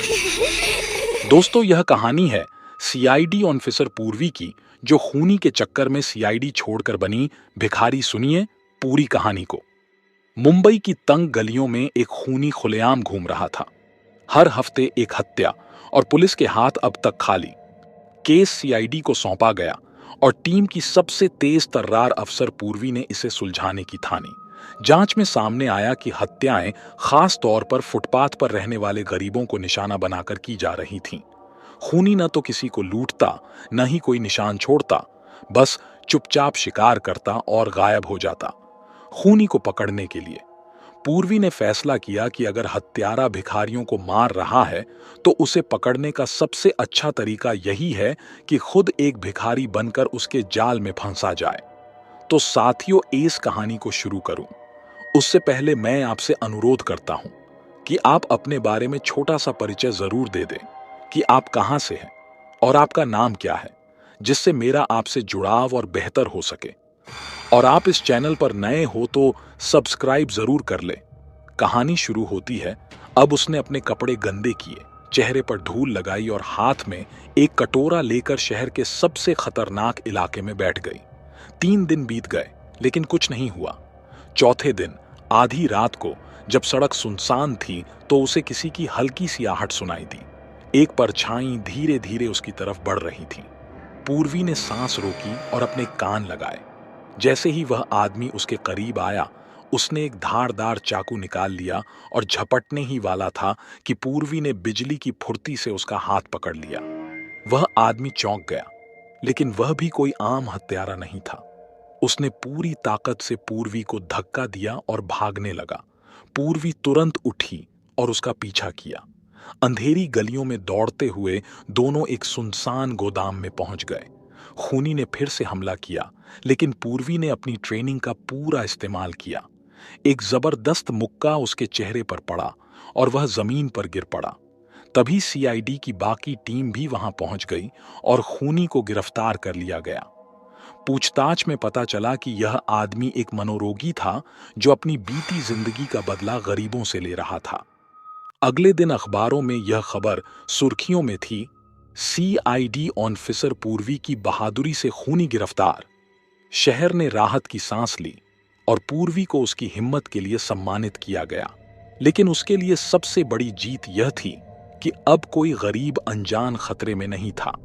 दोस्तों, यह कहानी है सीआईडी ऑफिसर पूर्वी की, जो खूनी के चक्कर में सीआईडी छोड़कर बनी भिखारी। सुनिए पूरी कहानी को। मुंबई की तंग गलियों में एक खूनी खुलेआम घूम रहा था। हर हफ्ते एक हत्या, और पुलिस के हाथ अब तक खाली। केस सीआईडी को सौंपा गया और टीम की सबसे तेज तर्रार अफसर पूर्वी ने इसे सुलझाने की ठानी। जांच में सामने आया कि हत्याएं खास तौर पर फुटपाथ पर रहने वाले गरीबों को निशाना बनाकर की जा रही थीं। खूनी न तो किसी को लूटता, न ही कोई निशान छोड़ता, बस चुपचाप शिकार करता और गायब हो जाता। खूनी को पकड़ने के लिए पूर्वी ने फैसला किया कि अगर हत्यारा भिखारियों को मार रहा है तो उसे पकड़ने का सबसे अच्छा तरीका यही है कि खुद एक भिखारी बनकर उसके जाल में फंसा जाए। तो साथियों, इस कहानी को शुरू करूं उससे पहले मैं आपसे अनुरोध करता हूं कि आप अपने बारे में छोटा सा परिचय जरूर दे दें कि आप कहां से हैं और आपका नाम क्या है, जिससे मेरा आपसे जुड़ाव और बेहतर हो सके। और आप इस चैनल पर नए हो तो सब्सक्राइब जरूर कर ले। कहानी शुरू होती है। अब उसने अपने कपड़े गंदे किए, चेहरे पर धूल लगाई और हाथ में एक कटोरा लेकर शहर के सबसे खतरनाक इलाके में बैठ गई। 3 दिन बीत गए लेकिन कुछ नहीं हुआ। चौथे दिन आधी रात को जब सड़क सुनसान थी तो उसे किसी की हल्की सी आहट सुनाई दी। एक परछाई धीरे धीरे उसकी तरफ बढ़ रही थी। पूर्वी ने सांस रोकी और अपने कान लगाए। जैसे ही वह आदमी उसके करीब आया, उसने एक धारदार चाकू निकाल लिया और झपटने ही वाला था कि पूर्वी ने बिजली की फुर्ती से उसका हाथ पकड़ लिया। वह आदमी चौंक गया, लेकिन वह भी कोई आम हत्यारा नहीं था। उसने पूरी ताकत से पूर्वी को धक्का दिया और भागने लगा। पूर्वी तुरंत उठी और उसका पीछा किया। अंधेरी गलियों में दौड़ते हुए दोनों एक सुनसान गोदाम में पहुंच गए। खूनी ने फिर से हमला किया, लेकिन पूर्वी ने अपनी ट्रेनिंग का पूरा इस्तेमाल किया। एक जबरदस्त मुक्का उसके चेहरे पर पड़ा और वह जमीन पर गिर पड़ा। तभी सीआईडी की बाकी टीम भी वहां पहुंच गई और खूनी को गिरफ्तार कर लिया गया। पूछताछ में पता चला कि यह आदमी एक मनोरोगी था जो अपनी बीती जिंदगी का बदला गरीबों से ले रहा था। अगले दिन अखबारों में यह खबर सुर्खियों में थी, सीआईडी ऑफिसर पूर्वी की बहादुरी से खूनी गिरफ्तार। शहर ने राहत की सांस ली और पूर्वी को उसकी हिम्मत के लिए सम्मानित किया गया। लेकिन उसके लिए सबसे बड़ी जीत यह थी कि अब कोई गरीब अनजान खतरे में नहीं था।